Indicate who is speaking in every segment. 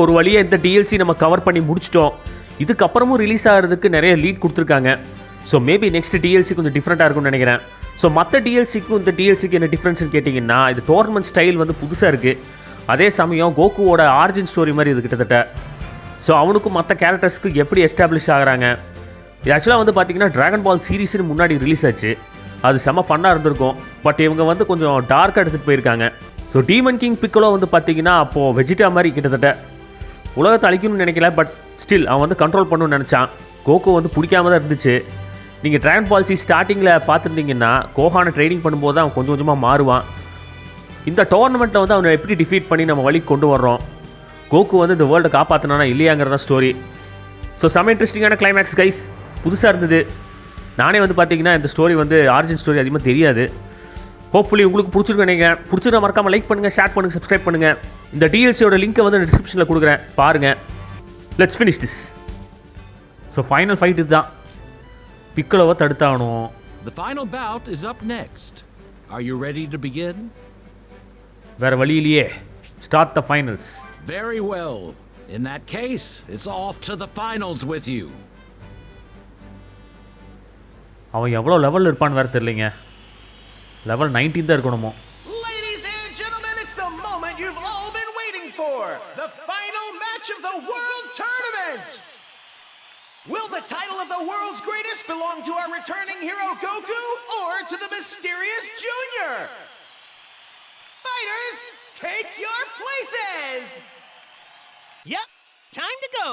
Speaker 1: ஒரு வழியாக இந்த டிஎல்சி நம்ம கவர் பண்ணி முடிச்சிட்டோம். இதுக்கப்புறமும் ரிலீஸ் ஆகிறதுக்கு நிறைய லீட் கொடுத்துருக்காங்க. ஸோ மேபி நெக்ஸ்ட் டிஎல்சி கொஞ்சம் டிஃப்ரெண்ட்டாக இருக்கும்னு நினைக்கிறேன். ஸோ மற்ற டிஎல்சிக்கும் இந்த டிஎல்சிக்கு என்ன டிஃப்ரென்ஸ்னு கேட்டிங்கன்னா, இது டோர்னமெண்ட் ஸ்டைல் வந்து புதுசாக இருக்குது. அதே சமயம் கோகுவோட ஆரிஜின் ஸ்டோரி மாதிரி இது கிட்டத்தட்ட. ஸோ அவனுக்கும் மற்ற கேரக்டர்ஸ்க்கு எப்படி எஸ்டாப்ளிஷ் ஆகிறாங்க. இது ஆக்சுவலாக வந்து பார்த்தீங்கன்னா ட்ராகன் பால் சீரீஸ்னு முன்னாடி ரிலீஸ் ஆச்சு. அது செம்ம ஃபன்னாக இருந்திருக்கும். பட் இவங்க வந்து கொஞ்சம் டார்க்காக எடுத்துகிட்டு போயிருக்காங்க. ஸோ டீமன் கிங் பிக்கலோ வந்து பார்த்தீங்கன்னா அப்போது வெஜிடா மாதிரி கிட்டத்தட்ட உலகத்தை அழிக்கணும்னு நினைக்கல. பட் ஸ்டில் அவன் வந்து கண்ட்ரோல் பண்ணணும்னு நினச்சான். கோகோ வந்து பிடிக்காம தான் இருந்துச்சு. நீங்கள் ட்ராகன் பால் சி ஸ்டார்டிங்கில் பார்த்துருந்தீங்கன்னா கோஹானை ட்ரைனிங் பண்ணும்போது அவன் கொஞ்சம் கொஞ்சமாக மாறுவான். இந்த டோர்னமெண்ட்டில் வந்து அவனை எப்படி டிஃபீட் பண்ணி நம்ம வழிக்கு கொண்டு வர்றோம், கோகு வந்து இந்த வேர்ல்டை காப்பாற்றினானா இல்லையாங்கிறதா ஸ்டோரி. ஸோ செம்ம இன்ட்ரெஸ்டிங்கான கிளைமேக்ஸ் கைஸ், புதுசாக இருந்தது. நானே வந்து பார்த்தீங்கன்னா இந்த ஸ்டோரி வந்து ஆரிஜின் ஸ்டோரி அதிகமாக தெரியாது. ஹோப்ஃபுல்லி உங்களுக்கு பிடிச்சிருக்கு நினைக்கிறேன். பிடிச்சிருந்தா மறக்காமல் லைக் பண்ணுங்கள், ஷேர் பண்ணுங்கள், சப்ஸ்கிரைப் பண்ணுங்கள். இந்த டிஎல்சியோட லிங்க்கை வந்து டிஸ்கிரிப்ஷனில் கொடுக்குறேன், பாருங்கள். Let's finish this. So final fight இதுதான். பிக்கலோவை தடுத்தாகணும்.
Speaker 2: The final bout is up next. Are you ready to begin?
Speaker 1: வேற வழி இல்லையே. Start the finals.
Speaker 2: Very well. In that case, it's off to the finals with you.
Speaker 1: அவன் எவ்வளோ லெவலில் இருப்பான்னு வேறு தெரியலைங்க. லெவல் 19 தான் இருக்கணுமோ.
Speaker 3: Ladies and gentlemen, it's the moment you've all been waiting for. The final match of the World Tournament. Will the title of the world's greatest belong to our returning hero Goku or to the mysterious Junior? Fighters, take your places!
Speaker 4: Yep, time to go!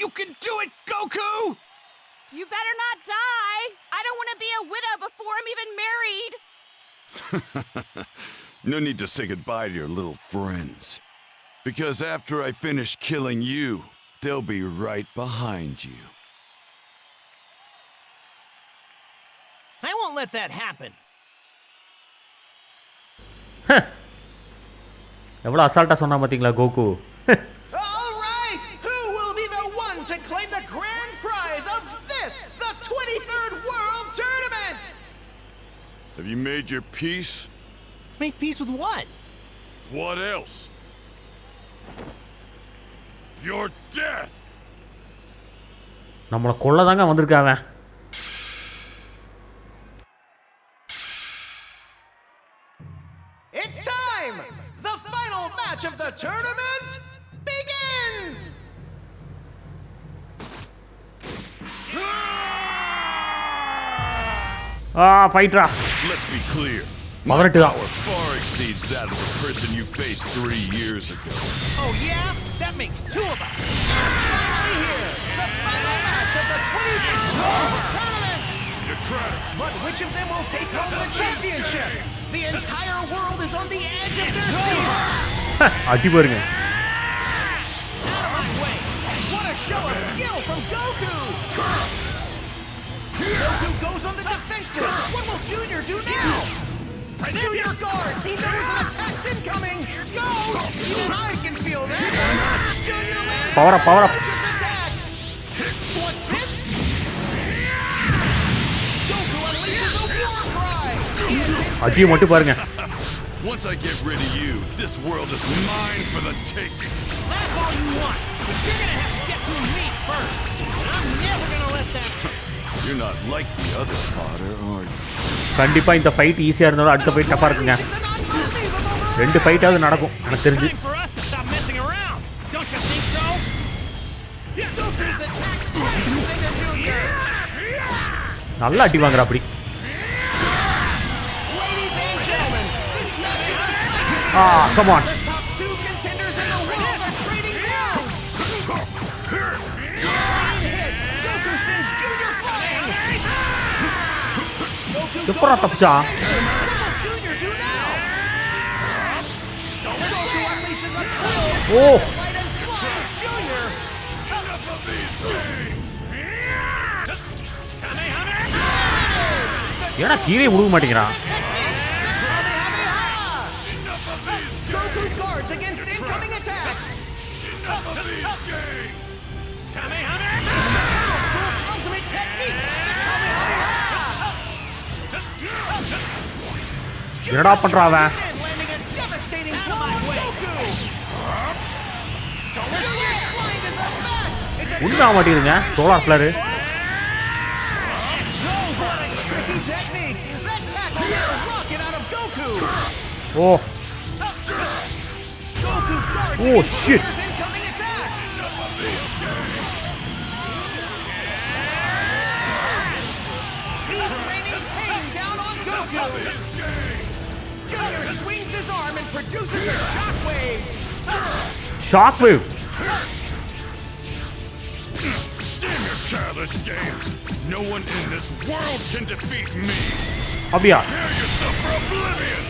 Speaker 2: You can do it, Goku!
Speaker 5: You better not die! I don't want to be a widow before I'm even married!
Speaker 6: No need to say goodbye to your little friends. Because after I finish killing you, they'll be right behind you.
Speaker 4: I won't let that happen.
Speaker 1: எவ்வளோ அசால்ட்டாக சொன்னா பார்த்தீங்களா Coco.
Speaker 3: All right, who will be the one to claim the grand prize of this, the 23rd World Tournament?
Speaker 6: Have you made your peace?
Speaker 4: Make peace with what?
Speaker 6: What else? Your death!
Speaker 1: நம்மளை கொல்ல தாங்க வந்திருக்காவ.
Speaker 3: It's time! The final match of the tournament begins!
Speaker 1: ஃபைட்ரா.
Speaker 6: Let's be clear. My
Speaker 1: Mother
Speaker 6: power far exceeds that of the person you faced 3 years ago.
Speaker 4: Oh yeah? That makes two of us!
Speaker 3: Finally here, the final match of the 23rd World Tournament!
Speaker 6: You're trapped.
Speaker 3: But which of them will take home the championship? The entire world is on the edge of their seats!
Speaker 1: அடி பாருங்க.
Speaker 3: Out of my way! What a show of skill from Goku! Goku goes on the defensive! What will Junior do now? Junior guards! He knows an attack's incoming! Go! Even I can feel that! Junior lands
Speaker 1: Power up, power up.
Speaker 3: a vicious attack! What's this? Goku unleashes a war cry!
Speaker 1: அடியை மட்டும் பாருங்க.
Speaker 6: Once I get rid of you, this world is mine for the taking.
Speaker 4: Laugh all you want, but you're gonna have to get through me first. And I'm never gonna let that...
Speaker 6: You're not like the other Potter, are you?
Speaker 1: கண்டிப்பாக இந்த fight ஈஸியாக இருந்தாலும் அடுத்த fight டஃப்பாக இருக்குங்க.
Speaker 3: Unleashes an unbelievable
Speaker 1: 2 ஃபைட்டாவது நடக்கும் எனக்கு
Speaker 4: It's
Speaker 1: தெரிஞ்சு.
Speaker 4: time for us to stop messing around. Don't you think so?
Speaker 3: Goku's attack crashes into Junior!
Speaker 1: நல்லா அடி வாங்குறா அப்படி.
Speaker 3: Ladies and gentlemen, this match is a psychic.
Speaker 1: Come on.
Speaker 3: The top 2 contenders in the world are trading blows. Clean hit. Goku sends Junior flying. Goku
Speaker 1: எப்பரா
Speaker 3: goes
Speaker 1: தப்பிச்சா?
Speaker 3: on the defensive. What will Junior do now? Goku unleashes a blow.
Speaker 1: Oh.
Speaker 3: Light and flies Junior.
Speaker 6: Enough of these things!
Speaker 1: ஏன்னா கீழே விழுக மாட்டேங்கிறான்.
Speaker 6: Enough of these
Speaker 3: Goku guards against incoming attacks.
Speaker 6: Enough of these games!
Speaker 3: Turtle School's ultimate technique, the Kamehameha.
Speaker 1: என்னடா பண்றா அவன்?
Speaker 3: Landing a devastating blow on Goku.
Speaker 1: உண்மை ஆக மாட்டேங்குதுங்க solar ஃபிளர்.
Speaker 3: Tricky technique. That tackle made a rocket out of Goku.
Speaker 1: Oh
Speaker 3: Goku guards
Speaker 1: Oh,
Speaker 3: against
Speaker 1: shit.
Speaker 3: Vegeta's incoming attack. He's raining pain down on Goku. Junior swings his arm and produces a shockwave.
Speaker 1: Shock wave.
Speaker 6: Damn your childish games! No one in this world can defeat me!
Speaker 1: அப்படியா?
Speaker 6: Prepare yourself for oblivion!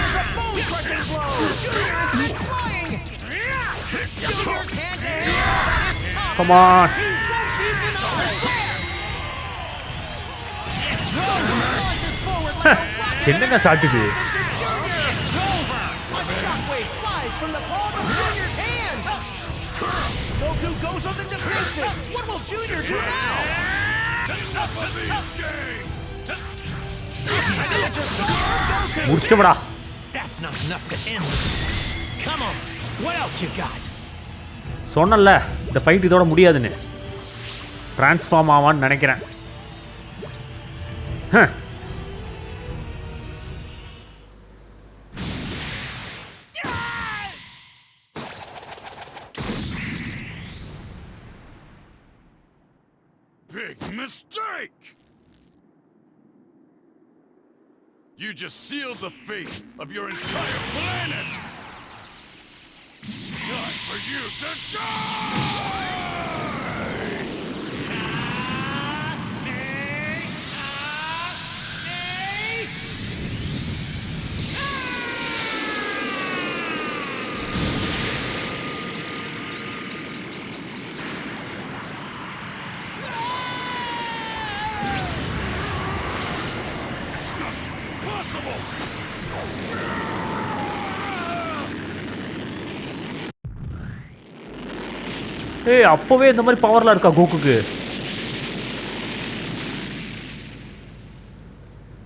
Speaker 3: It's a bone-crushing blow. Junior is sent flying. Junior's hand-to-hand combat is tough.
Speaker 1: Come on.
Speaker 3: He won't be denied. Launches forward like a rocket.
Speaker 1: என்னங்க சாட்டுது?
Speaker 3: Into Junior. It's over. A shockwave flies from the palm of Junior's hand. Goku goes on the defensive. What will Junior do now?
Speaker 6: Enough of these games!
Speaker 3: Signature song for Goku.
Speaker 1: முடிச்சிட்டோம்டா.
Speaker 4: That's not enough to end this. Come on, what else you got?
Speaker 1: சொன்னல இந்த fight இதோட முடியாதுன்னு. Transform ஆவான்னு நினைக்கிறேன்.
Speaker 6: Big mistake! You just sealed the fate of your entire planet! Time for you to die! It's not possible!
Speaker 1: ஏய் அப்பவே இந்த மாதிரி பவர்லாம் இருக்கா கோகுக்கு?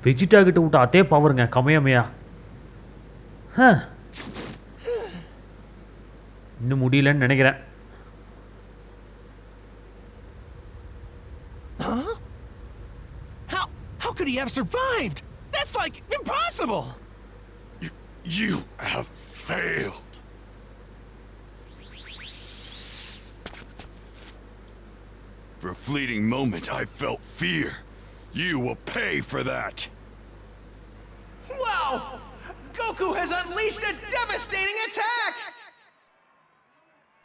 Speaker 1: வெஜிடா கிட்ட விட்ட அதே பவருங்க கமையமையா. இன்னும் முடியலன்னு நினைக்கிறேன்.
Speaker 4: How could he have survived? That's like impossible!
Speaker 6: You have failed! For a fleeting moment, I felt fear. You will pay for that!
Speaker 3: Wow! Goku has unleashed a devastating attack!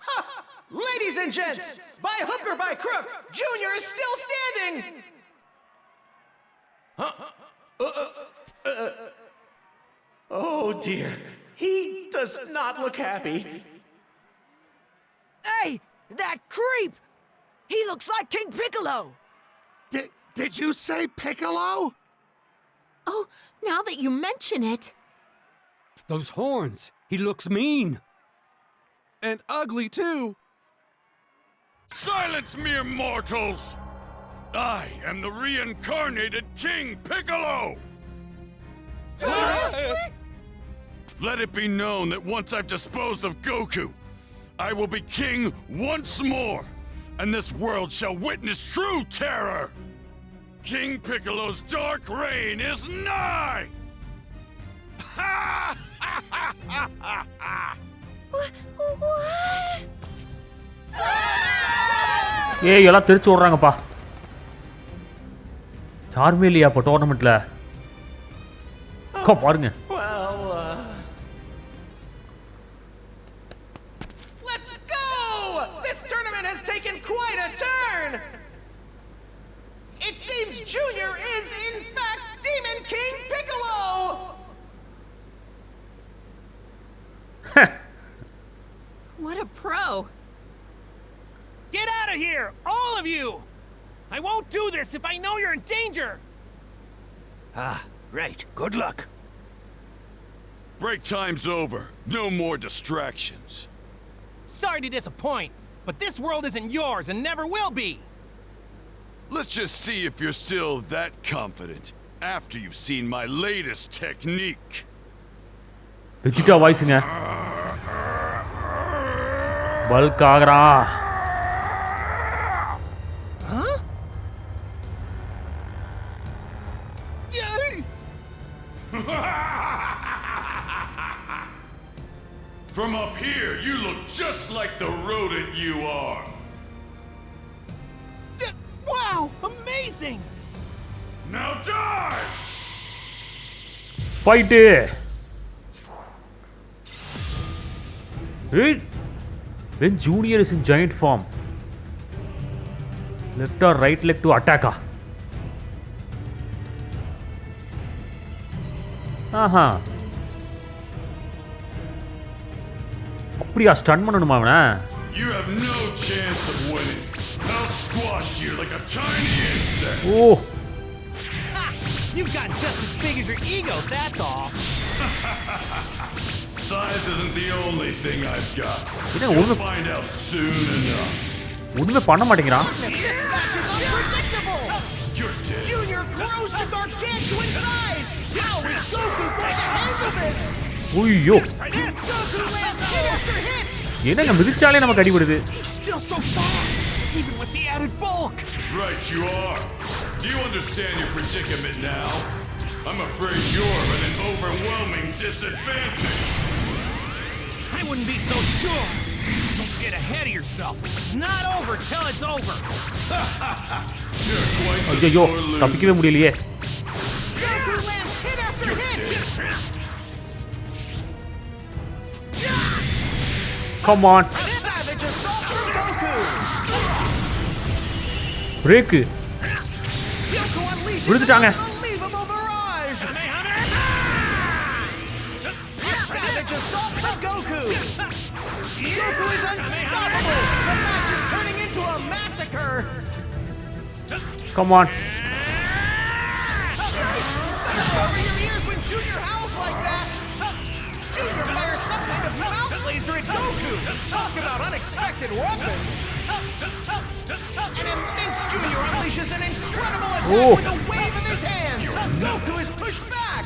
Speaker 3: Ha! Ladies and gents, by hook or by crook, Junior is still standing! Oh dear, he does not look happy.
Speaker 7: Hey, that creep! He looks like King Piccolo!
Speaker 8: Did you say Piccolo?
Speaker 7: Oh, now that you mention it.
Speaker 8: Those horns. He looks mean.
Speaker 9: And ugly, too.
Speaker 6: Silence, mere mortals! I am the reincarnated King Piccolo! Let it be known that once I've disposed of Goku, I will be king once more, and this world shall witness true terror! King Piccolo's dark reign is nigh!
Speaker 1: ஏய் எல்லாம் தெரிச்சு ஓடுறாங்கப்பா. யாருமே இல்லையா இப்போ டோர்னமெண்ட்ல? பாருங்க.
Speaker 3: Well, let's go! This tournament has taken quite a turn! It seems Junior is, in fact, Demon King Piccolo!
Speaker 5: What a pro.
Speaker 4: Get out of here, all of you! I won't do this if I know you're in danger!
Speaker 8: Ah, right. Good luck.
Speaker 6: Break time's over. No more distractions.
Speaker 4: Sorry to disappoint, but this world isn't yours and never will be!
Speaker 6: Let's just see if you're still that confident after you've seen my latest technique.
Speaker 1: Vegeta வாய்ஸுங்க. Bulk ஆகுறான்.
Speaker 6: From up here, you look just like the rodent you are.
Speaker 4: Wow! Amazing!
Speaker 6: Now die!
Speaker 1: Fight! Hey! When Junior is in giant form, left or right leg to attack. Aha. அப்படியா stun பண்ணணுமா அவனை?
Speaker 6: You have no chance of winning. I'll squash you like a tiny insect.
Speaker 1: Oh.
Speaker 4: Ha! You've got just as big as your ego, that's all.
Speaker 6: Size isn't the only thing I've got.
Speaker 1: You
Speaker 6: You'll find out soon enough.
Speaker 1: ஒண்ணுமே பண்ண மாட்டேங்கிறான்.
Speaker 3: This match is unpredictable!
Speaker 6: You're dead.
Speaker 3: Junior grows to gargantuan size! How is Goku going to handle this?
Speaker 1: ஐயோ.
Speaker 3: Goku lands hit after hit!
Speaker 1: என்னங்க மிதிச்சாலே நமக்கு அடிபடுது.
Speaker 4: He's still so fast, even with the added bulk.
Speaker 6: Right you are. Do you understand your predicament now? I'm afraid you're at an overwhelming disadvantage.
Speaker 4: I wouldn't be so sure. Don't get ahead of yourself. It's not over till it's over.
Speaker 6: You're quite the
Speaker 1: ஐயோ
Speaker 6: sore loser.
Speaker 1: தப்பிக்கவே முடியலையே.
Speaker 3: Goku lands hit after hit!
Speaker 1: Come on.
Speaker 3: A savage assault from Goku!
Speaker 1: Break.
Speaker 3: Goku unleashes
Speaker 1: விழுந்துட்டாங்க.
Speaker 3: an unbelievable barrage! A savage assault from Goku! Goku is unstoppable! The match is turning into a massacre!
Speaker 1: Come on.
Speaker 3: Yikes! That'll cover your ears when Junior howls like that! Junior fires some kind of mouth laser at Goku! Talk about unexpected weapons! And immense Junior unleashes an incredible attack with a wave of his hand! Goku is pushed back!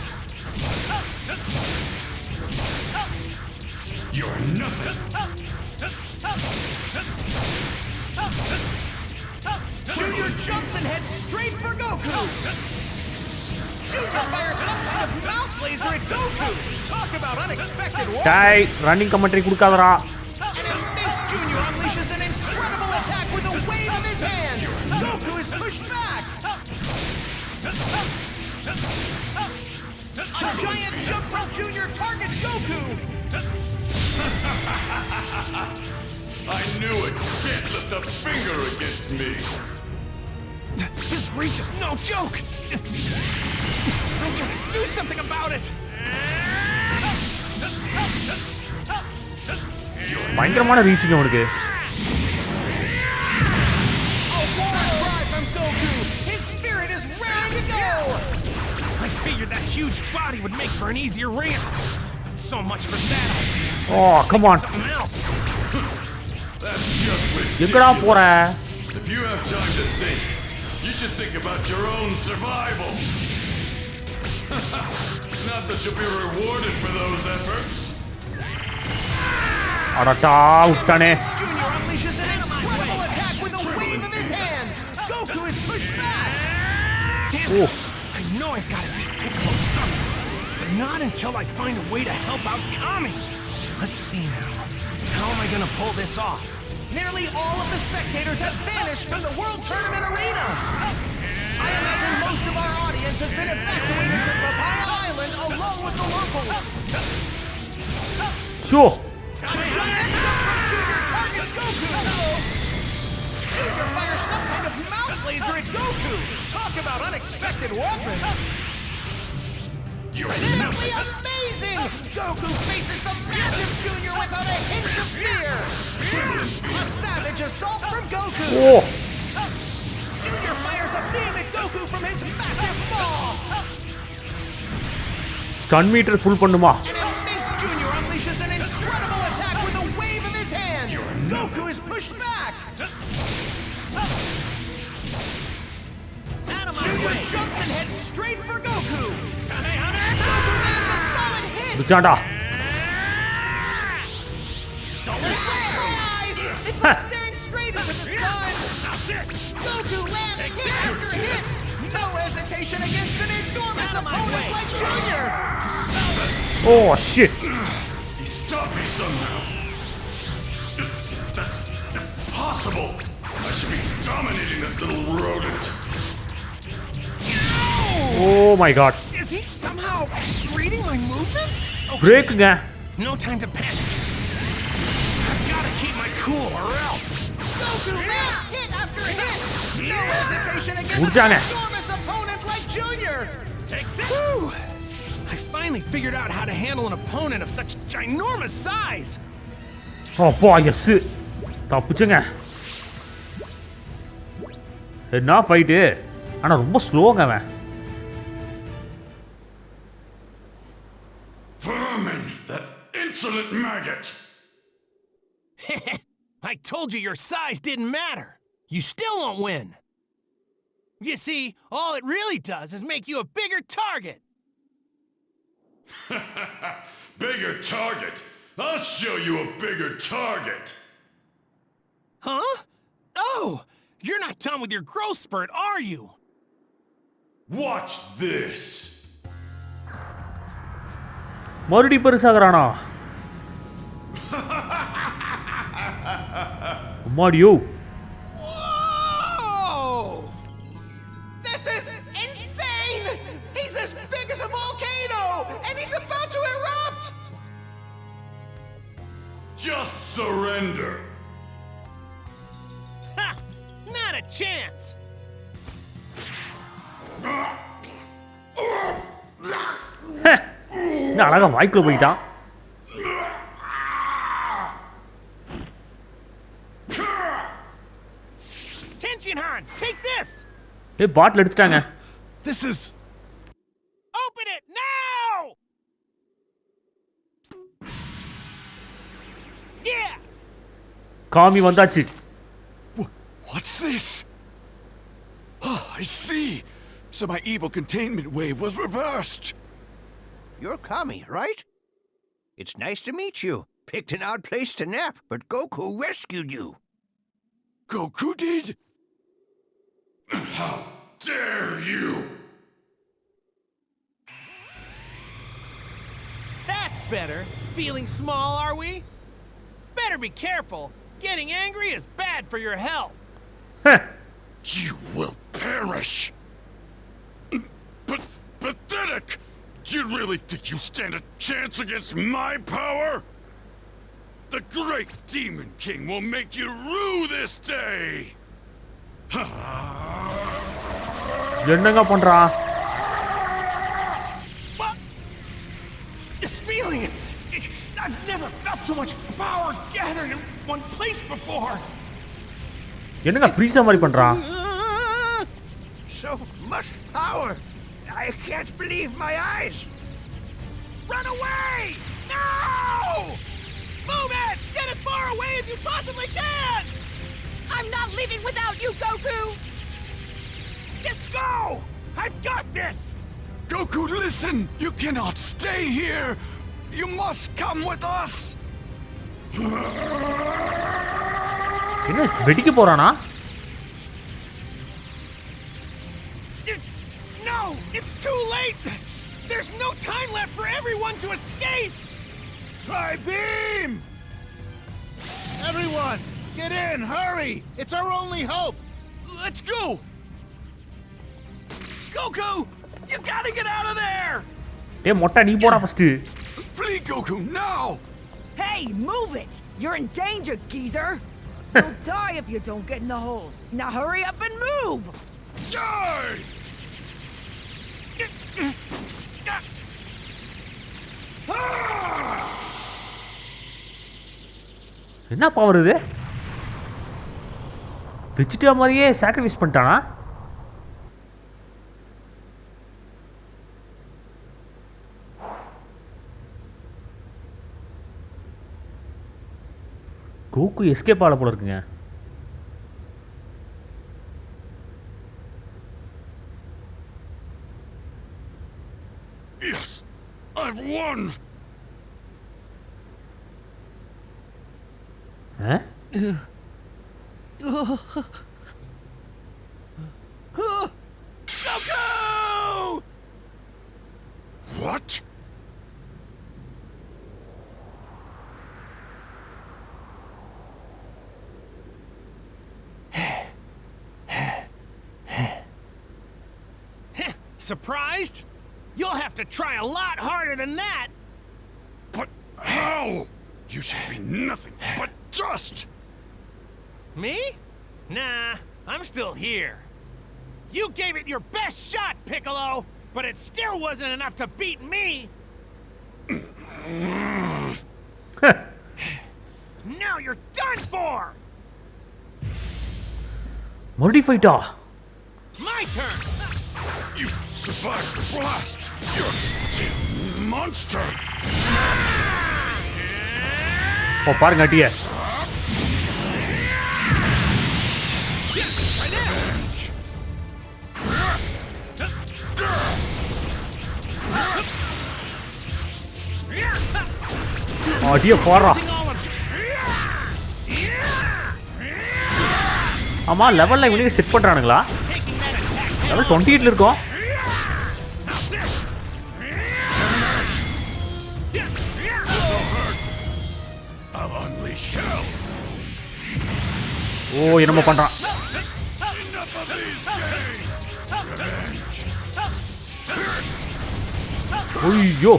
Speaker 6: You're nothing.
Speaker 3: Junior jumps and heads straight for Goku! Junior fires some kind of mouth laser at Goku! Talk about unexpected weapons!
Speaker 1: டேய் running commentary கொடுக்காதடா.
Speaker 3: An immense Junior unleashes an incredible attack with a wave of his hand! Goku is pushed back! A giant jump from Junior targets Goku!
Speaker 6: I knew it. You can't lift a finger against me.
Speaker 4: This reach is no joke. I've got to do something about it.
Speaker 1: பயங்கரமான reaching அவனுக்கு.
Speaker 3: A war cry from Goku! His spirit is ready to go!
Speaker 4: I figured that huge body would make for an easier ring out. But so much for that idea.
Speaker 1: Oh, come on.
Speaker 4: Something else.
Speaker 6: That's just
Speaker 1: எங்கடா
Speaker 6: ridiculous.
Speaker 1: போற?
Speaker 6: If you have time to think, you should think about your own survival. Not that you'll be rewarded for those efforts.
Speaker 1: அடடா விட்டானே.
Speaker 3: Junior unleashes an incredible attack with a wave of his hand! Goku is pushed back!
Speaker 4: Damn it. I know I've got to beat Piccolo somehow. But not until I find a way to help out Kami. Let's see now. How am I going to pull this off?
Speaker 3: Nearly all of the spectators have vanished from the World Tournament arena! I imagine most of our audience has been evacuated from Papaya Island along with the locals!
Speaker 1: Show.
Speaker 3: Giant jump from Junior targets Goku! Junior fires some kind of mouth laser at Goku! Talk about unexpected weapons!
Speaker 6: You're
Speaker 3: Simply amazing! Goku faces the massive Junior without a hint of fear! A savage assault from Goku!
Speaker 1: Oh.
Speaker 3: Junior fires a beam at Goku from his massive maw!
Speaker 1: Stun meter full பண்ணுமா?
Speaker 3: An immense Junior unleashes an incredible attack with a wave of his hand! Goku is pushed back! Junior jumps and heads straight for Goku! Goku lands a solid hit!
Speaker 1: விட்டான்டா.
Speaker 3: Solid flare! It's like staring straight into the sun.
Speaker 4: Now this!
Speaker 3: Goku lands hit after hit. No hesitation against an enormous opponent like Junior.
Speaker 1: Oh shit.
Speaker 6: He stopped me somehow. That's impossible. I should be dominating that little rodent.
Speaker 1: Oh my god.
Speaker 4: Is he somehow reading my movements? Okay,
Speaker 1: பிரேக்குங்க.
Speaker 4: no time to panic. I've got to keep my cool or else.
Speaker 3: Goku lands hit after hit. No hesitation against
Speaker 1: முடிச்சாங்க.
Speaker 3: an enormous opponent like Junior.
Speaker 4: Take that. Whew. I finally figured out how to handle an opponent of such ginormous size.
Speaker 1: அப்பா S. தப்பிச்சங்க. என்ன fight? ஆனா ரொம்ப ஸ்லோங்க அவன்.
Speaker 6: Vermin, that insolent maggot.
Speaker 4: I told you your size didn't matter. You still won't win. You see, all it really does is make you a bigger target.
Speaker 6: Bigger target. I'll show you a bigger target.
Speaker 4: Huh? Oh, you're not done with your growth spurt, are you?
Speaker 6: Watch this.
Speaker 1: மறுபடி பெருசாகறானா? மாடியோ.
Speaker 3: Whoa! This is insane! He's as big as a volcano, and he's about to erupt!
Speaker 6: Just surrender.
Speaker 4: Ha! Not a chance.
Speaker 1: என்ன அழகா வாய்க்குள்ள போயிட்டான்.
Speaker 4: Tension Han, take this.
Speaker 1: ஏய் பாட்டில் எடுத்துட்டாங்க.
Speaker 9: This is.
Speaker 4: Open it now. Yeah.
Speaker 1: காமி வந்தாச்சு.
Speaker 9: What's this? Oh, I see. So my evil containment wave was reversed.
Speaker 10: You're Kami, right? It's nice to meet you. Picked an odd place to nap, but Goku rescued you.
Speaker 9: Goku did?
Speaker 6: How dare you?
Speaker 4: That's better. Feeling small, are we? Better be careful. Getting angry is bad for your health.
Speaker 6: You will perish. But pathetic! Do you really think you stand a chance against my power? The great Demon King will make you rue this day!
Speaker 1: என்னங்க பண்றான்?
Speaker 4: What? This feeling! I've never felt so much power gathered in one place before!
Speaker 1: என்னங்க ஃப்ரீஸா மாதிரி பண்றான்?
Speaker 10: So much power! I can't believe my eyes!
Speaker 4: Run away! No! Move it! Get as far away as you possibly can!
Speaker 5: I'm not leaving without you, Goku!
Speaker 4: Just go! I've got this!
Speaker 9: Goku, listen! You cannot stay here! You must come with us!
Speaker 1: என்ன வெடிக்க போறானா?
Speaker 4: No! It's too late! There's no time left for everyone to escape!
Speaker 9: Try beam! Everyone, get in! Hurry! It's our only hope! Let's go! Goku! You gotta get out of there!
Speaker 1: டேய் மொட்டை நீ போடா first.
Speaker 9: Flee, Goku, now!
Speaker 7: Hey, move it! You're in danger, geezer! You'll die if you don't get in the hole. Now hurry up and move!
Speaker 9: Die!
Speaker 1: என்ன power இது? Vegeta மாதிரியே sacrifice பண்ணிட்டானா? Coco escape ஆல போல இருக்குங்க.
Speaker 6: Yes! I've won!
Speaker 9: Goku!
Speaker 6: What?
Speaker 4: Surprised? You'll have to try a lot harder than that!
Speaker 6: But how? You should be nothing but dust!
Speaker 4: Me? Nah, I'm still here. You gave it your best shot, Piccolo, but it still wasn't enough to beat me! Now you're done for!
Speaker 1: Modified.
Speaker 4: My turn!
Speaker 6: You survived the blast! You're a damn monster!
Speaker 1: ஓ பாருங்க அடியே. அடியே போறா. ஆமா லெவல்ல இவனுக்கு set பண்றானுங்களா? Level 28ல இருக்கோம். ஓ என்னமோ பண்றான். ஐயோ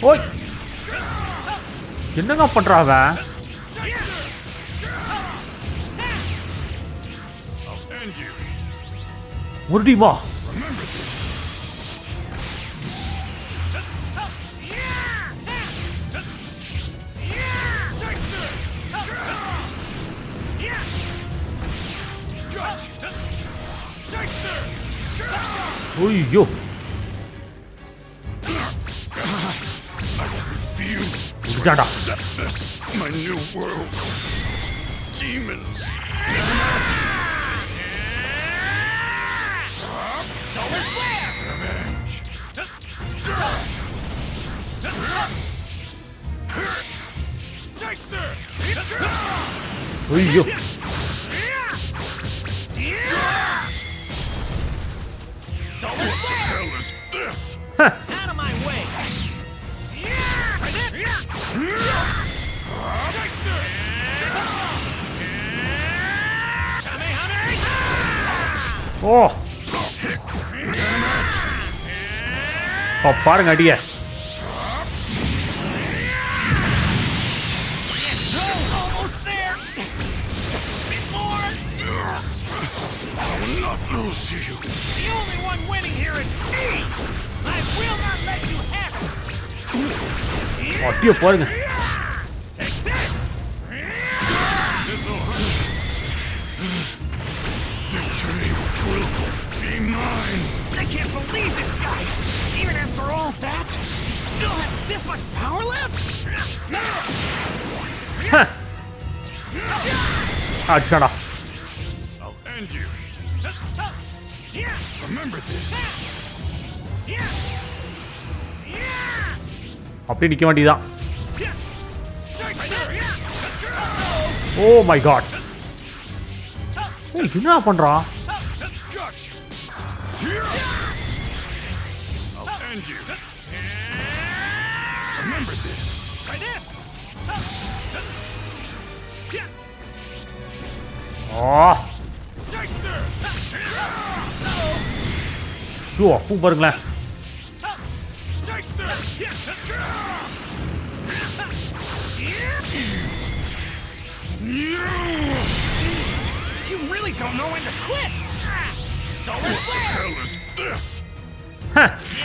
Speaker 1: ஓய் என்னங்க பண்றாங்க? முடியுமா? ஐயோ முடிச்சாடா.
Speaker 6: My new world. Demons.
Speaker 4: Solar flare!
Speaker 6: Revenge. Take this.
Speaker 1: ஐயோ
Speaker 4: Solar
Speaker 6: What the
Speaker 4: flare!
Speaker 6: hell is this?
Speaker 4: Out of my way!
Speaker 6: Take this.
Speaker 1: ஓ ஓ பாருங்க அடியே.
Speaker 4: It's almost there! Just a bit more!
Speaker 6: I will not lose to you.
Speaker 4: The only one winning here is me! I will not let you have it!
Speaker 1: அடியே பாருங்க.
Speaker 4: Take this!
Speaker 6: Victory will be mine.
Speaker 4: I can't believe this guy! Even after all that, he still has this much power left?
Speaker 1: அடிச்சாடா.
Speaker 6: I'll end you. Remember this.
Speaker 1: அப்படியே நிக்க வேண்டியதான். Oh my God. ஏய் என்ன பண்றான்?
Speaker 6: I'll end you. Remember this.
Speaker 1: ஆ ஷோ பூ பாருங்களேன்.
Speaker 4: Jeez, you really don't know when to quit! Solar
Speaker 6: What the
Speaker 4: flare!
Speaker 6: hell is this?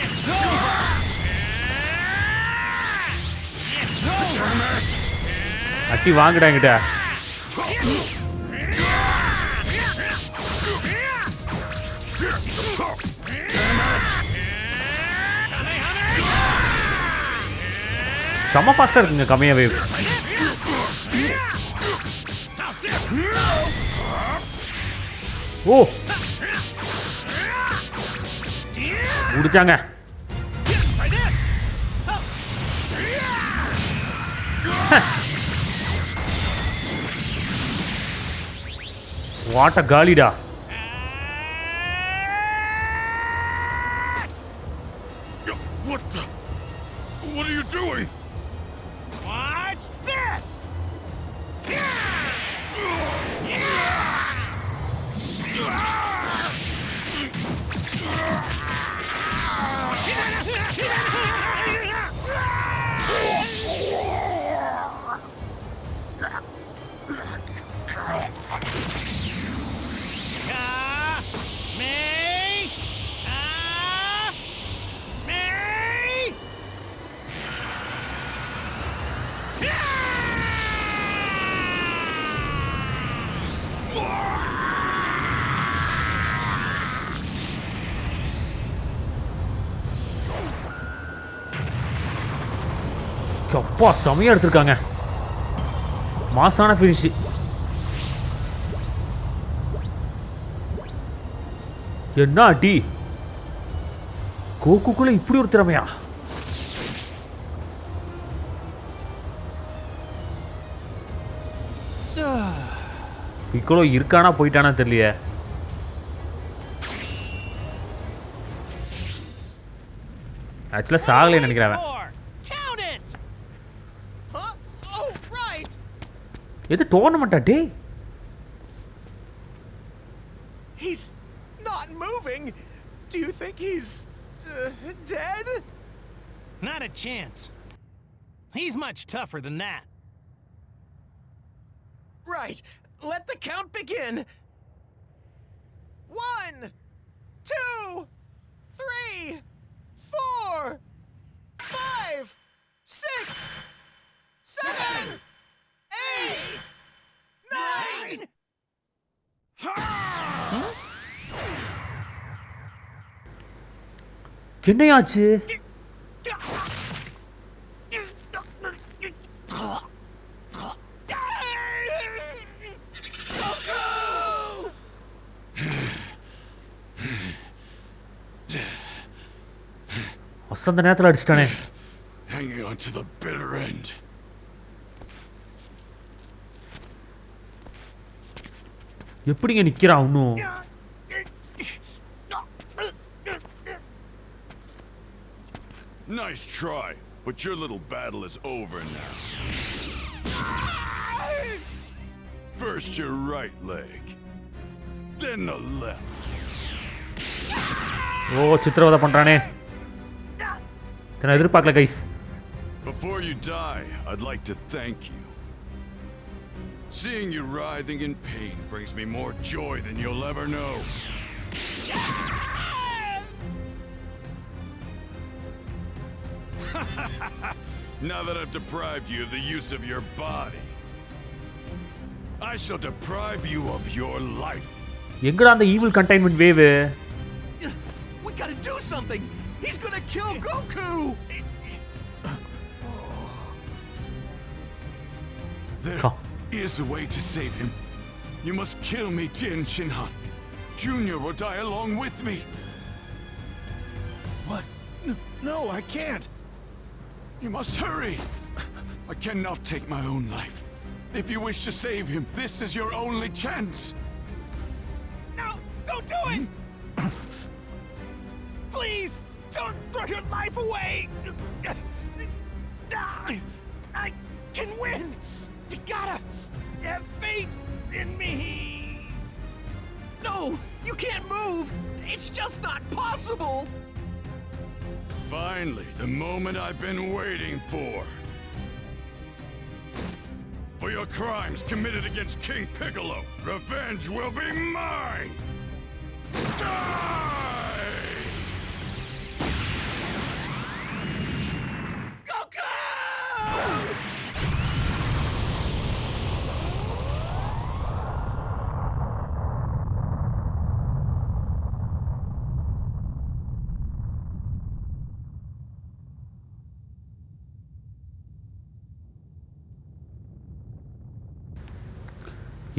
Speaker 4: It's over! It's over!
Speaker 1: அட்டி வாங்குடா என்கிட்ட. செம்ம ஃபாஸ்டா இருக்குங்க கம்மியா வேவ். ஓ முடிச்சாங்க. வாட்ட காலிடா.
Speaker 6: What are you doing?
Speaker 4: Watch this!
Speaker 1: அப்பா செமையா எடுத்திருக்காங்க. மாசான ஃபினிஷ். என்ன அடி. கோகுக்குள்ள இப்படி ஒரு திறமையா? பிக்கோலோ இருக்கானா போயிட்டானா தெரியலையே. ஆக்சுவலா சாகலை நினைக்கிறேன். எது டோர்னமெண்டா டே?
Speaker 3: He's not moving. Do you think he's dead?
Speaker 4: Not a chance. He's much tougher than that.
Speaker 3: Right. Let the count begin. 1, 2, 3, 4, 5, 6, 7, 8, 9.
Speaker 1: என்னையாச்சு? வசந்த நேரத்துல அடிச்சிட்டானே.
Speaker 6: Hanging on to the bitter end.
Speaker 1: எப்படிங்க நிக்கிறான் இன்னும்?
Speaker 6: Nice try, but your little battle is over now. First your right leg, then the left.
Speaker 1: ஓ சித்திரவதை பண்றானே. நான் எதிர்பார்க்கல guys.
Speaker 6: Before you die, I'd like to thank you. Seeing you writhing in pain brings me more joy than you'll ever know. Now that I've deprived you of the use of your body, I shall deprive you of your life.
Speaker 1: எங்கடா அந்த evil containment wave?
Speaker 3: We gotta do something. He's gonna kill Goku.
Speaker 6: There is a way to save him. You must kill me, Tien Shinhan. Junior will die along with me.
Speaker 9: What? No, I can't.
Speaker 6: You must hurry. I cannot take my own life. If you wish to save him, this is your only chance.
Speaker 4: No, don't do it! Please, don't throw your life away! I can win! You gotta have faith in me!
Speaker 3: No, you can't move. It's just not possible.
Speaker 6: Finally, the moment I've been waiting for. For your crimes committed against King Piccolo, revenge will be mine! Die!
Speaker 3: Goku!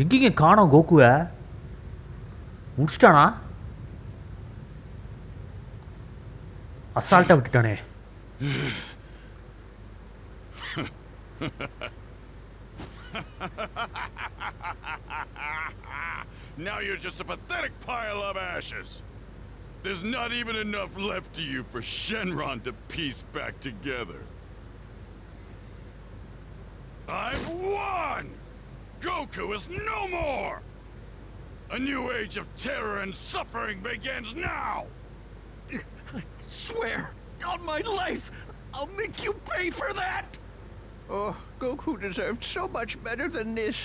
Speaker 1: எங்கேங்க காணோம் கோகுவை? முடிச்சிட்டானா? அசால்ட்டா விட்டுட்டானே.
Speaker 6: Now you're just a pathetic pile of ashes. There's not even enough left of you for Shenron to piece back together. I've won! Goku is no more! A new age of terror and suffering begins now!
Speaker 9: Swear on my life, I'll make you pay for that!
Speaker 10: Oh, Goku deserved so much better than this.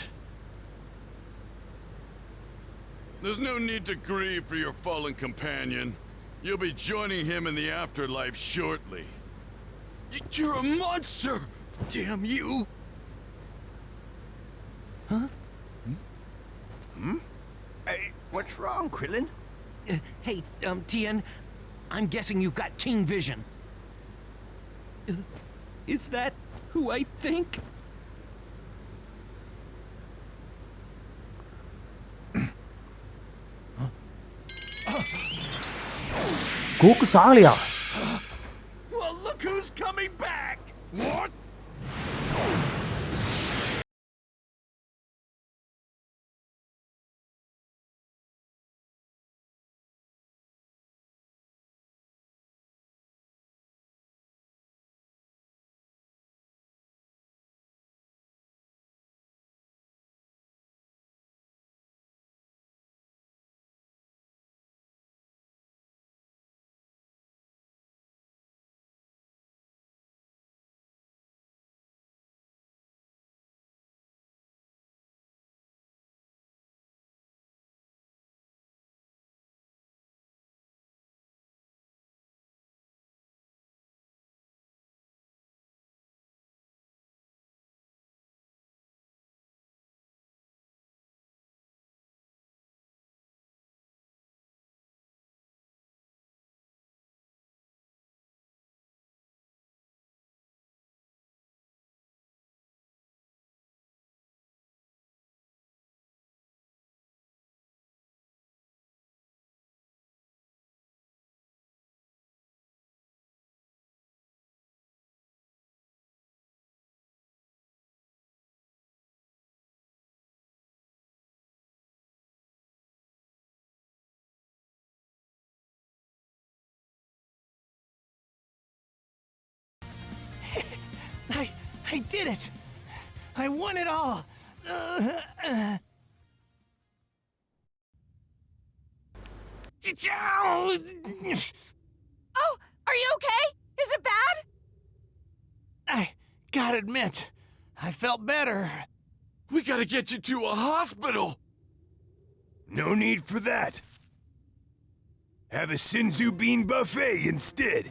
Speaker 6: There's no need to grieve for your fallen companion. You'll be joining him in the afterlife shortly.
Speaker 9: You're a monster! Damn you!
Speaker 10: Hey, what's wrong, Krillin?
Speaker 4: Hey, Tien, I'm guessing you've got King Vision. Is that who I think?
Speaker 1: Coke சாகலையா?
Speaker 9: Well, look who's coming back!
Speaker 6: What?
Speaker 4: I did it! I won it all!
Speaker 5: Oh, are you okay? Is it bad?
Speaker 4: I gotta admit, I felt better.
Speaker 9: We gotta get you to a hospital!
Speaker 11: No need for that. Have a Sinzu bean buffet instead.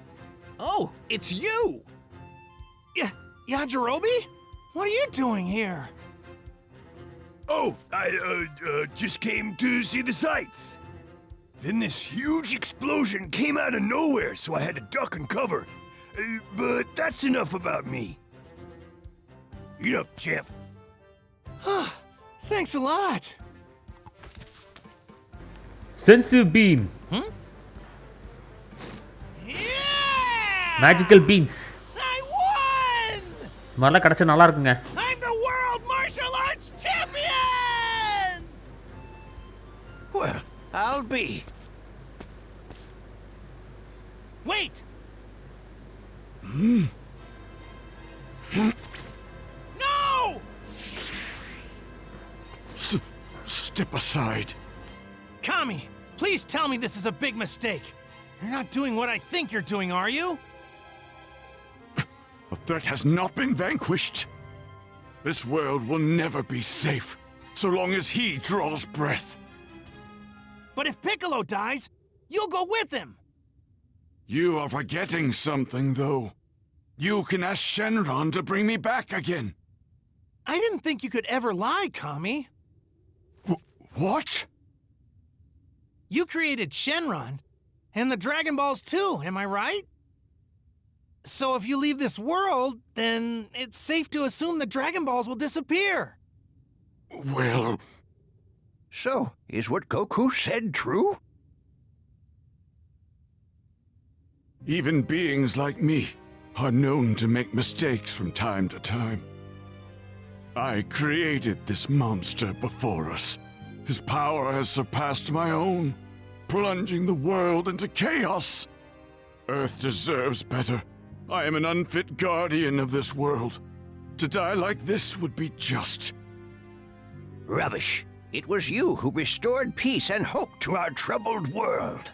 Speaker 4: Oh, it's you! Yajirobe? What are you doing here?
Speaker 11: Oh, I just came to see the sights. Then this huge explosion came out of nowhere, so I had to duck and cover. But that's enough about me. Eat up, champ.
Speaker 4: Thanks a lot.
Speaker 1: Sensu beam.
Speaker 4: Yeah!
Speaker 1: Magical beans.
Speaker 4: I won!
Speaker 1: மாதிரிலாம் கிடைச்சா நல்லா இருக்குங்க.
Speaker 4: I'm the world martial arts champion!
Speaker 10: Well, I'll be.
Speaker 4: Wait! No!
Speaker 6: Step aside.
Speaker 4: Kami, please tell me this is a big mistake. You're not doing what I think you're doing, are you?
Speaker 6: The threat has not been vanquished. This world will never be safe, so long as he draws breath.
Speaker 4: But if Piccolo dies, you'll go with him.
Speaker 6: You are forgetting something, though. You can ask Shenron to bring me back again.
Speaker 4: I didn't think you could ever lie, Kami.
Speaker 6: What?
Speaker 4: You created Shenron, and the Dragon Balls too, am I right? So if you leave this world, then it's safe to assume the Dragon Balls will disappear.
Speaker 6: Well,
Speaker 10: So, is what Goku said true?
Speaker 9: Even beings like me are known to make mistakes from time to time. I created this monster before us. His power has surpassed my own, plunging the world into chaos. Earth deserves better. I am an unfit guardian of this world. To die like this would be just.
Speaker 10: Rubbish. It was you who restored peace and hope to our troubled world.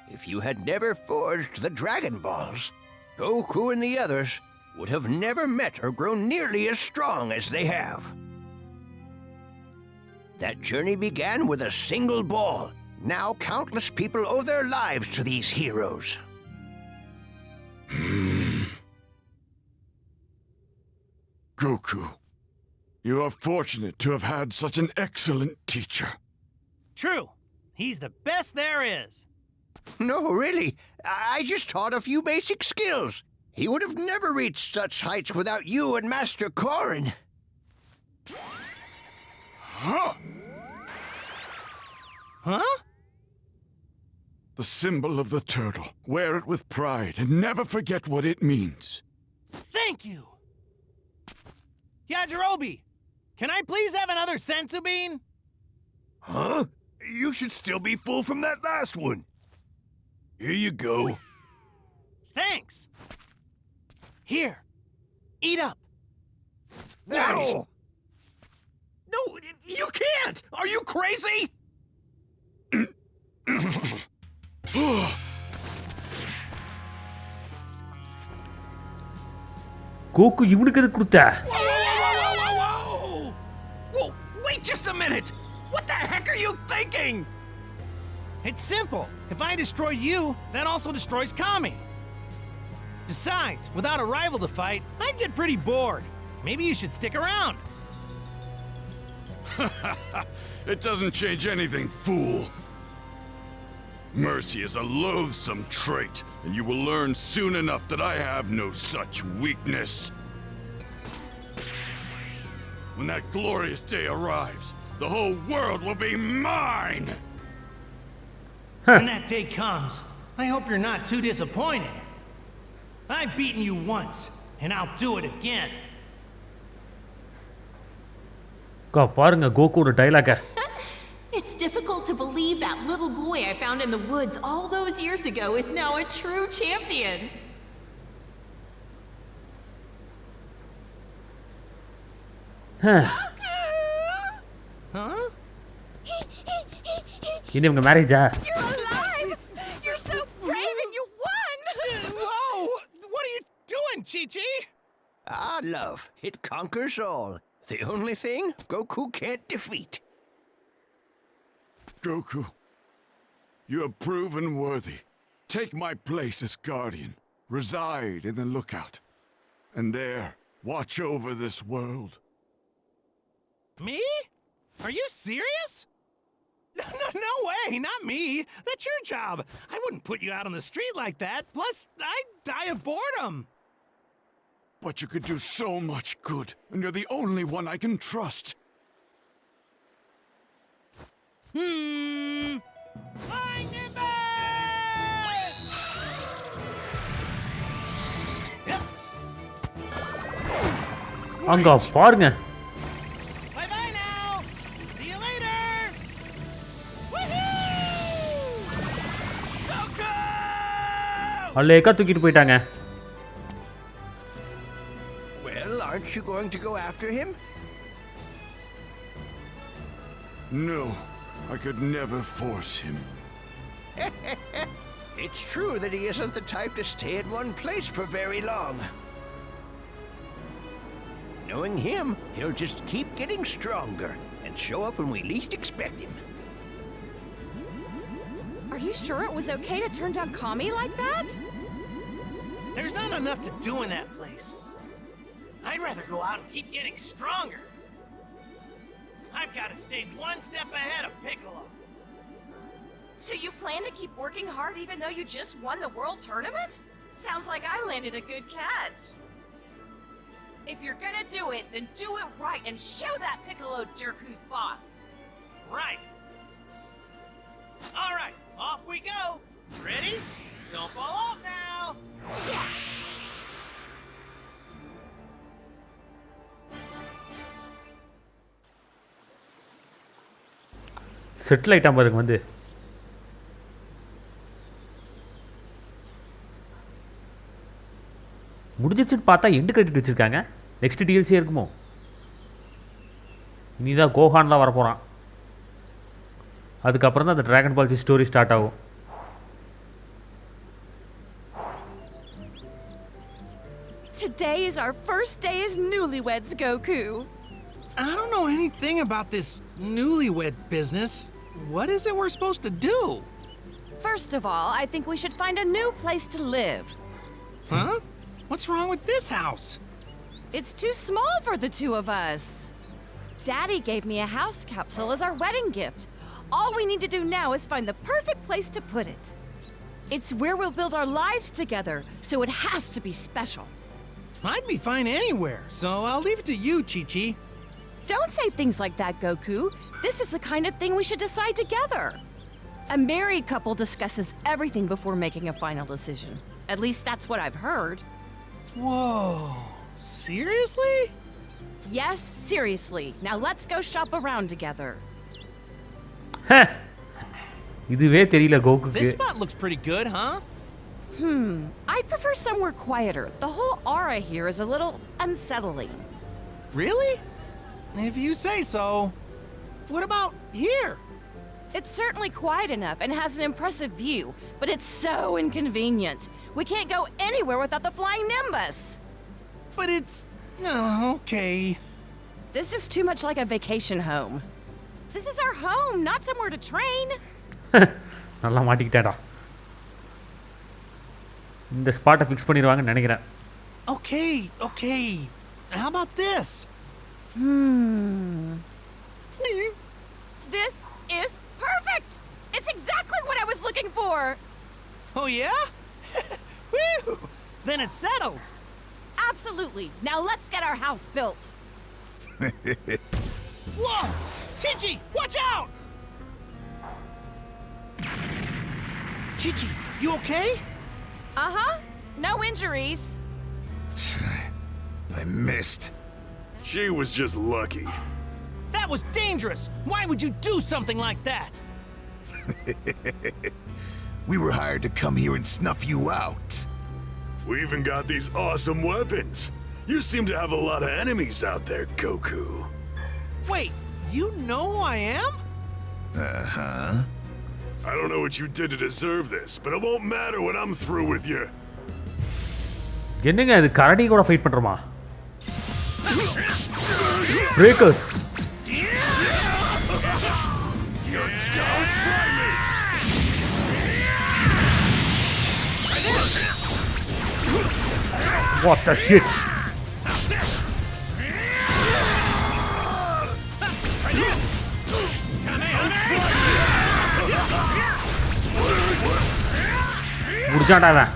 Speaker 10: If you had never forged the Dragon Balls, Goku and the others would have never met or grown nearly as strong as they have. That journey began with a single ball. Now countless people owe their lives to these heroes.
Speaker 9: Goku, you are fortunate to have had such an excellent teacher.
Speaker 4: True. He's the best there is.
Speaker 10: No, really. I just taught a few basic skills. He would have never reached such heights without you and Master Korin.
Speaker 9: Huh?
Speaker 4: Huh?
Speaker 9: The symbol of the turtle. Wear it with pride and never forget what it means.
Speaker 4: Thank you. Yajirobe, can I please have another senzu bean?
Speaker 11: Huh? You should still be full from that last one. Here you go.
Speaker 4: Thanks. Here, eat up.
Speaker 11: No!
Speaker 3: No, you can't! Are you crazy?
Speaker 1: கோக்கு இவனுக்கு எது கொடுத்த?
Speaker 3: Whoa, wait just a minute! What the heck are you thinking?
Speaker 4: It's simple. If I destroy you, that also destroys Kami. Besides, without a rival to fight, I'd get pretty bored. Maybe you should stick around.
Speaker 6: It doesn't change anything, fool. Mercy is a loathsome trait, and you will learn soon enough that I have no such weakness. When that glorious day arrives, the whole world will be mine!
Speaker 4: When that day comes, I hope you're not too disappointed. I've beaten you once, and I'll do it again.
Speaker 1: பாருங்க கோகுவோட டயலாக.
Speaker 12: It's difficult to believe that little boy I found in the woods all those years ago is now a true champion.
Speaker 4: Huh?
Speaker 1: இனி உங்க மேரேஜா?
Speaker 5: You're alive! You're so brave and you won!
Speaker 4: Whoa! What are you doing, Chi-Chi?
Speaker 10: Ah, love. It conquers all. The only thing Goku can't defeat.
Speaker 9: Goku, you have proven worthy. Take my place as guardian. Reside in the lookout. And there, watch over this world.
Speaker 4: Me? Are you serious? No way, not me. That's your job. I wouldn't put you out on the street like that. Plus, I'd die of boredom.
Speaker 9: But you could do so much good, and you're the only one I can trust.
Speaker 1: அங்க பாருங்க.
Speaker 4: Bye bye now. See you later.
Speaker 1: அல்லேக்கா தூக்கிட்டு போயிட்டாங்க.
Speaker 10: Well, aren't you going to go after him?
Speaker 9: No, I could never force him.
Speaker 10: It's true that he isn't the type to stay at one place for very long. Knowing him, he'll just keep getting stronger and show up when we least expect him.
Speaker 5: Are you sure it was okay to turn down Kami like that?
Speaker 4: There's not enough to do in that place. I'd rather go out and keep getting stronger. I've got to stay one step ahead of Piccolo.
Speaker 5: So you plan to keep working hard even though you just won the world tournament? Sounds like I landed a good catch. If you're gonna do it, then do it right and show that Piccolo jerk who's boss.
Speaker 4: Right. All right, off we go. Ready? Don't fall off now.
Speaker 1: Settle ஆயிட்டான் பாருங்க வந்து. முடிஞ்சிச்சுன்னு பார்த்தா end credit வச்சிருக்காங்க. Next டிஎல்சியே இருக்குமோ? இனிதான் கோஹான்லாம் வரப்போகிறான். அதுக்கப்புறம் தான் அந்த dragon Ball Z story start ஆகும்.
Speaker 7: Today is our first day as newlyweds, Goku.
Speaker 4: I don't know anything about this newlywed business. What is it we're supposed to do?
Speaker 7: First of all, I think we should find a new place to live.
Speaker 4: Huh? What's wrong with this house?
Speaker 7: It's too small for the two of us. Daddy gave me a house capsule as our wedding gift. All we need to do now is find the perfect place to put it. It's where we'll build our lives together, so it has to be special.
Speaker 4: I'd be fine anywhere, so I'll leave it to you, Chi-Chi.
Speaker 7: Don't say things like that, Goku. This is the kind of thing we should decide together. A married couple discusses everything before making a final decision. At least that's what I've heard.
Speaker 4: Whoa. Seriously?
Speaker 7: Yes, seriously. Now let's go shop around together.
Speaker 1: இதுவே தெரியல கோகுக்கு.
Speaker 4: This spot looks pretty good, huh?
Speaker 7: I'd prefer somewhere quieter. The whole aura here is a little unsettling.
Speaker 4: Really? If you say so. What about here?
Speaker 7: It's certainly quiet enough and has an impressive view, but it's so inconvenient. We can't go anywhere without the flying Nimbus.
Speaker 4: But it's... okay.
Speaker 7: This is too much like a vacation home. This is our home, not somewhere to train.
Speaker 1: நல்லா மாட்டிக்கிட்டாடா. இந்த ஸ்பாட்டை fix பண்ணிடுவாங்கன்னு நினைக்கிறேன்.
Speaker 4: Okay. How about this?
Speaker 7: This is perfect! It's exactly what I was looking for!
Speaker 4: Oh yeah? Woo! Then it's settled.
Speaker 7: Absolutely. Now let's get our house built.
Speaker 4: Whoa! Chi-Chi, watch out! Chi-Chi, you okay?
Speaker 7: Uh-huh. No injuries.
Speaker 11: I missed. She was just lucky.
Speaker 4: That was dangerous! Why would you do something like that?
Speaker 11: We were hired to come here and snuff you out. We even got these awesome weapons. You seem to have a lot of enemies out there, Goku.
Speaker 4: Wait, you know who I am?
Speaker 11: Uh-huh. I don't know what you did to deserve this, but it won't matter when I'm through with you.
Speaker 1: என்னங்க அது கரடி கூட fight பண்றோமா? Breakers.
Speaker 11: Don't try me.
Speaker 1: What the shit? முடிச்சாடா அவன்.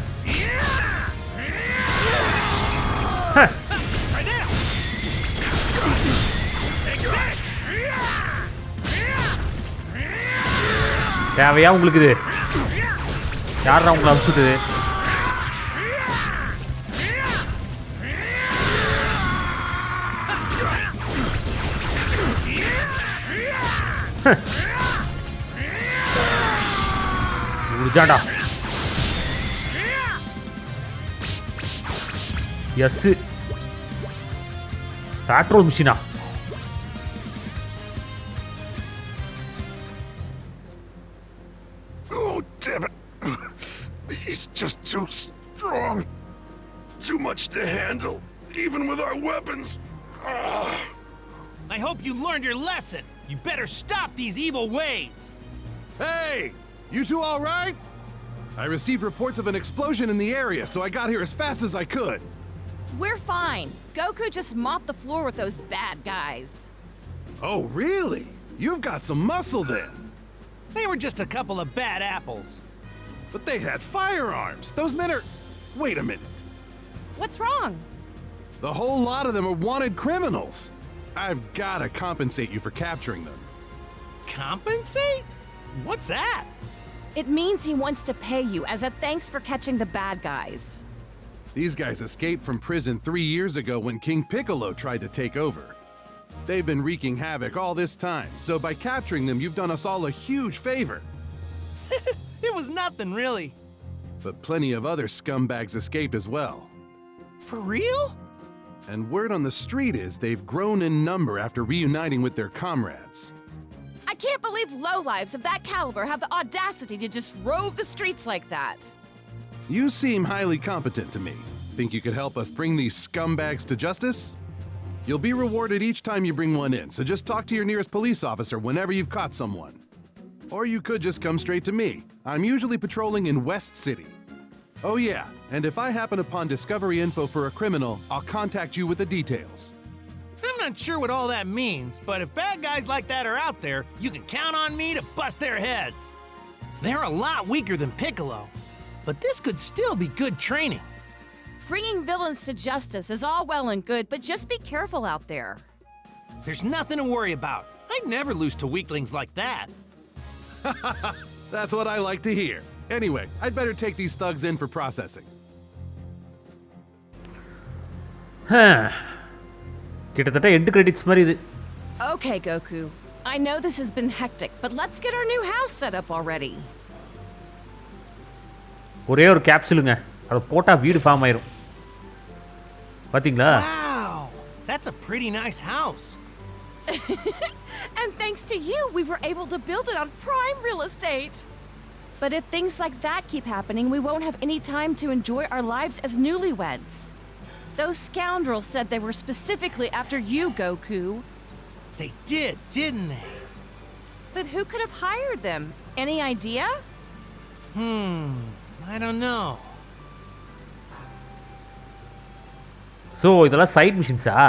Speaker 1: தேவையா உங்களுக்கு இது? யாரா உங்களை அனுப்பிச்சுட்டு? முடிச்சாடா. எஸ் பேட்ரோல் மிஷினா?
Speaker 11: Oh, damn it. He's just too strong. Too much to handle, even with our weapons.
Speaker 4: I hope you learned your lesson. You better stop these evil ways.
Speaker 13: Hey! You two all right? I received reports of an explosion in the area, so I got here as fast as I could.
Speaker 7: We're fine. Goku just mopped the floor with those bad guys.
Speaker 13: Oh, really? You've got some muscle then.
Speaker 4: They were just a couple of bad apples.
Speaker 13: But they had firearms. Those men are... Wait a minute.
Speaker 7: What's wrong?
Speaker 13: The whole lot of them are wanted criminals. I've gotta compensate you for capturing them.
Speaker 4: Compensate? What's that?
Speaker 7: It means he wants to pay you as a thanks for catching the bad guys.
Speaker 13: These guys escaped from prison 3 years ago when King Piccolo tried to take over. They've been wreaking havoc all this time, so by capturing them, you've done us all a huge favor.
Speaker 4: It was nothing, really.
Speaker 13: But plenty of other scumbags escaped as well.
Speaker 4: For real?
Speaker 13: And word on the street is they've grown in number after reuniting with their comrades.
Speaker 7: I can't believe lowlives of that caliber have the audacity to just rove the streets like that.
Speaker 13: You seem highly competent to me. Think you could help us bring these scumbags to justice? You'll be rewarded each time you bring one in, so just talk to your nearest police officer whenever you've caught someone. Or you could just come straight to me. I'm usually patrolling in West City. Oh yeah, and if I happen upon discovery info for a criminal, I'll contact you with the details.
Speaker 4: I'm not sure what all that means, but if bad guys like that are out there, you can count on me to bust their heads. They're a lot weaker than Piccolo, but this could still be good training.
Speaker 7: Bringing villains to justice is all well and good, but just be careful out there.
Speaker 4: There's nothing to worry about. I'd never lose to weaklings like that.
Speaker 13: That's what I like to hear. Anyway, I'd better take these thugs in for processing.
Speaker 1: கிட்டத்தட்ட end credits மாதிரி இது.
Speaker 7: Okay, Goku. I know this has been hectic, but let's get our new house set up already.
Speaker 1: ஒரே ஒரு கேப்சூலுங்க. அத போட்டா வீடு form ஆயிரும். பாத்தீங்களா?
Speaker 4: Wow, that's a pretty nice house.
Speaker 7: And thanks to you, we were able to build it on prime real estate. But if things like that keep happening, we won't have any time to enjoy our lives as newlyweds. Those scoundrels said they were specifically after you, Goku.
Speaker 4: They did, didn't they?
Speaker 7: But who could have hired them? Any idea?
Speaker 4: I don't know.
Speaker 1: So, இதெல்லாம் side மிஷன்ஸா?